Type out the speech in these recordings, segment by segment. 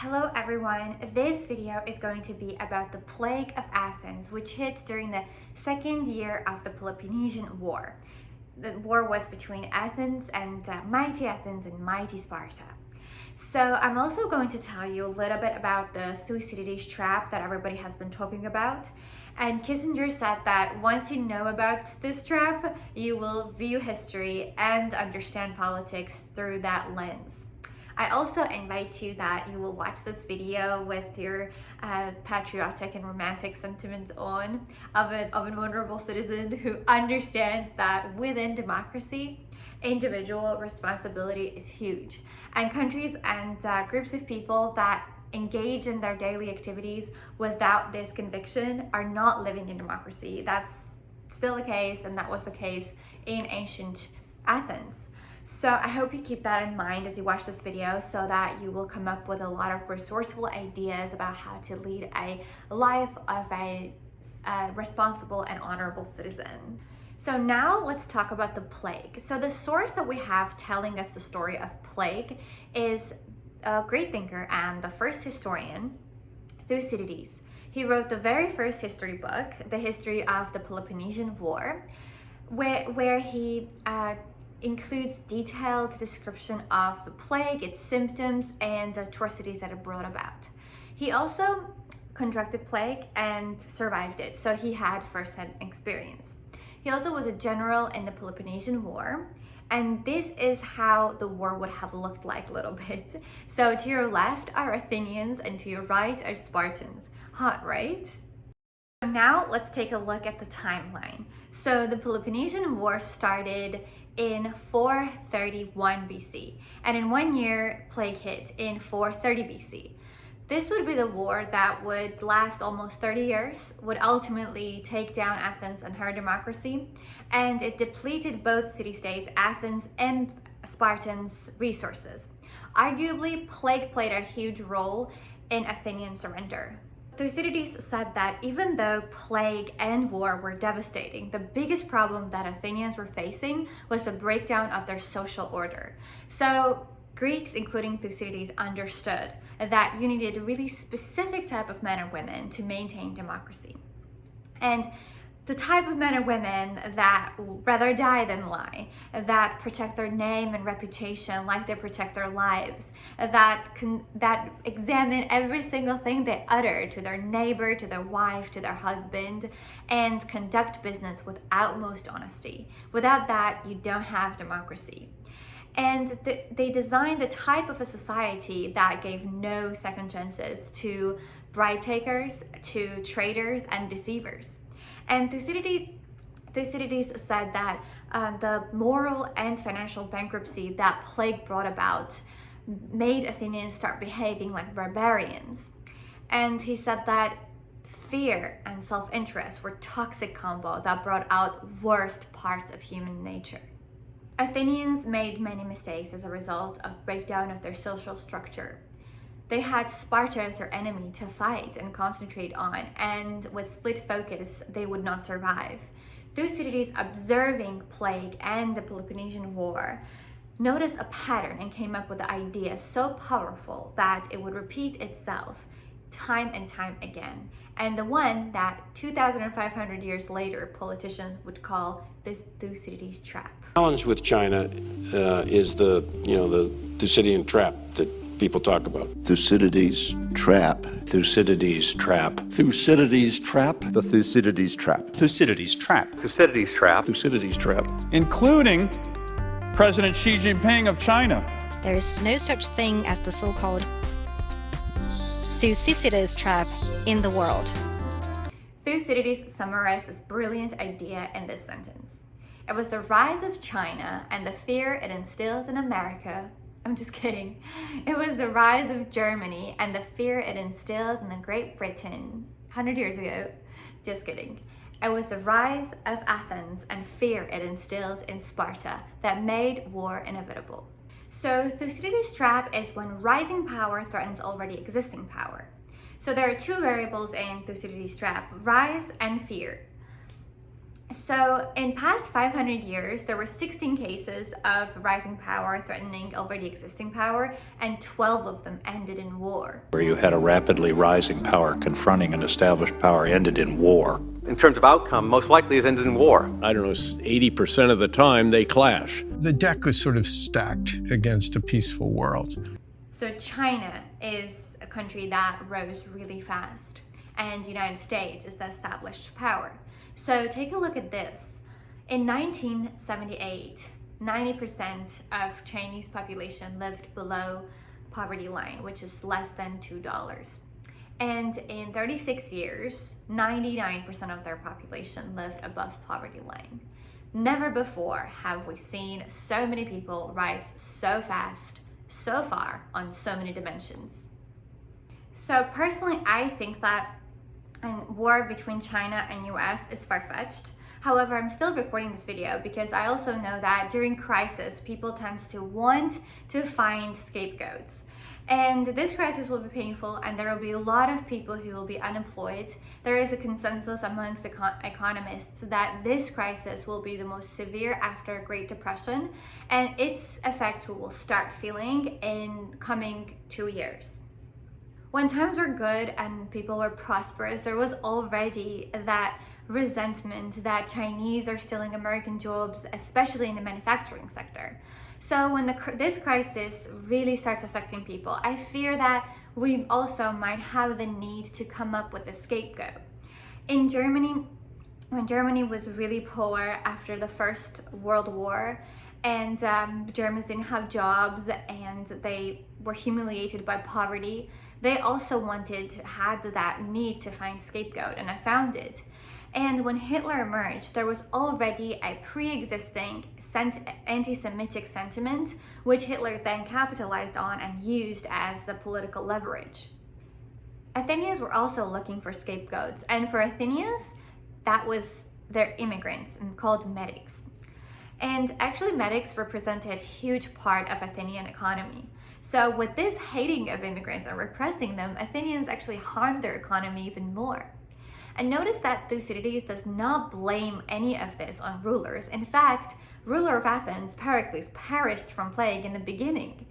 Hello everyone, this video is going to be about the Plague of Athens, which hit during the second year of the Peloponnesian War. The war was between Athens and mighty Athens and mighty Sparta. So I'm also going to tell you a little bit about the Thucydides trap that everybody has been talking about. And Kissinger said that once you know about this trap, you will view history and understand politics through that lens. I also invite you that you will watch this video with your patriotic and romantic sentiments on of a vulnerable citizen who understands that within democracy, individual responsibility is huge. And countries and groups of people that engage in their daily activities without this conviction are not living in democracy. That's still the case, and that was the case in ancient Athens. So I hope you keep that in mind as you watch this video so that you will come up with a lot of resourceful ideas about how to lead a life of a responsible and honorable citizen. So now let's talk about the plague. So the source that we have telling us the story of plague is a great thinker and the first historian, Thucydides. He wrote the very first history book, the history of the Peloponnesian War, where he includes detailed description of the plague, its symptoms, and the atrocities that it brought about. He also contracted plague and survived it, so he had first-hand experience. He also was a general in the Peloponnesian War, and this is how the war would have looked like a little bit. So to your left are Athenians and to your right are Spartans. Hot, right? Now let's take a look at the timeline. So the Peloponnesian War started in 431 BC, and in 1 year plague hit in 430 BC. This would be the war that would last almost 30 years, would ultimately take down Athens and her democracy, and it depleted both city-states, Athens and Spartans' resources. Arguably, plague played a huge role in Athenian surrender. Thucydides said that even though plague and war were devastating, the biggest problem that Athenians were facing was the breakdown of their social order. So Greeks, including Thucydides, understood that you needed a really specific type of men and women to maintain democracy. And the type of men and women that rather die than lie, that protect their name and reputation like they protect their lives, that examine every single thing they utter to their neighbor, to their wife, to their husband, and conduct business with utmost honesty. Without that, you don't have democracy. And they designed the type of a society that gave no second chances to bribe takers, to traitors, and deceivers. And Thucydides said that the moral and financial bankruptcy that plague brought about made Athenians start behaving like barbarians. And he said that fear and self-interest were toxic combo that brought out worst parts of human nature. Athenians made many mistakes as a result of breakdown of their social structure. They had Sparta as their enemy to fight and concentrate on, and with split focus, they would not survive. Thucydides, observing plague and the Peloponnesian War, noticed a pattern and came up with the idea so powerful that it would repeat itself time and time again, and the one that 2,500 years later politicians would call the Thucydides trap. The challenge with China is the Thucydidean trap that people talk about. Thucydides trap. Thucydides trap. Thucydides trap. The Thucydides trap. Thucydides trap. Thucydides trap. Thucydides trap. Including President Xi Jinping of China. There is no such thing as the so-called Thucydides trap in the world. Thucydides summarized this brilliant idea in this sentence. It was the rise of China and the fear it instilled in America. I'm just kidding. It was the rise of Germany and the fear it instilled in Great Britain 100 years ago. Just kidding. It was the rise of Athens and fear it instilled in Sparta that made war inevitable. So Thucydides trap is when rising power threatens already existing power. So there are two variables in Thucydides trap, rise and fear. So in past 500 years, there were 16 cases of rising power threatening already existing power, and 12 of them ended in war. Where you had a rapidly rising power confronting an established power ended in war. In terms of outcome, most likely has ended in war. I don't know, 80% of the time they clash. The deck was sort of stacked against a peaceful world. So China is a country that rose really fast, and the United States is the established power. So take a look at this. In 1978, 90% of Chinese population lived below poverty line, which is less than $2. And in 36 years, 99% of their population lived above poverty line. Never before have we seen so many people rise so fast, so far, on so many dimensions. So personally, I think that a war between China and US is far-fetched. However, I'm still recording this video because I also know that during crisis, people tend to want to find scapegoats. And this crisis will be painful, and there will be a lot of people who will be unemployed. There is a consensus amongst economists that this crisis will be the most severe after Great Depression, and its effect we will start feeling in coming 2 years. When times were good and people were prosperous, there was already that resentment that Chinese are stealing American jobs, especially in the manufacturing sector. So when this crisis really starts affecting people, I fear that we also might have the need to come up with a scapegoat. In Germany, when Germany was really poor after the First World War, and Germans didn't have jobs and they were humiliated by poverty, they also had that need to find scapegoat, and I found it. And when Hitler emerged, there was already a pre-existing anti-Semitic sentiment, which Hitler then capitalized on and used as a political leverage. Athenians were also looking for scapegoats, and for Athenians, that was their immigrants and called medics. And actually medics represented a huge part of Athenian economy. So with this hating of immigrants and repressing them, Athenians actually harmed their economy even more. And notice that Thucydides does not blame any of this on rulers. In fact, ruler of Athens, Pericles, perished from plague in the beginning.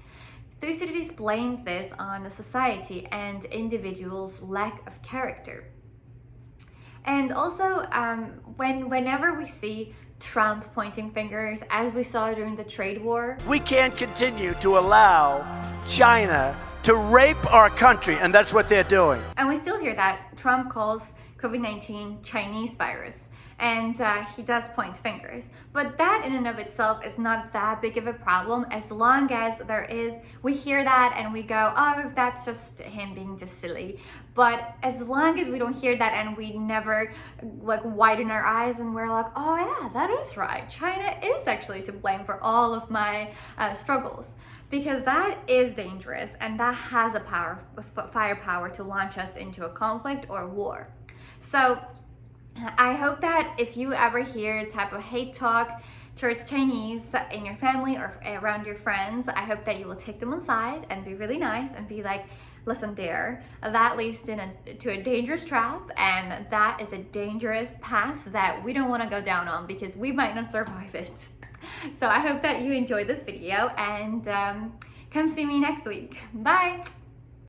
Thucydides blames this on the society and individuals' lack of character. And also, whenever we see Trump pointing fingers, as we saw during the trade war, we can't continue to allow China to rape our country, and that's what they're doing. And we still hear that Trump calls COVID-19 Chinese virus, and he does point fingers. But that in and of itself is not that big of a problem, as long as we hear that and we go, oh, that's just him being just silly. But as long as we don't hear that and we never widen our eyes and we're like, oh yeah, that is right, China is actually to blame for all of my struggles. Because that is dangerous, and that has firepower to launch us into a conflict or a war. So I hope that if you ever hear type of hate talk towards Chinese in your family or around your friends, I hope that you will take them aside and be really nice and be like, listen dear, that leads to a dangerous trap, and that is a dangerous path that we don't want to go down on because we might not survive it. So I hope that you enjoyed this video, and come see me next week. Bye!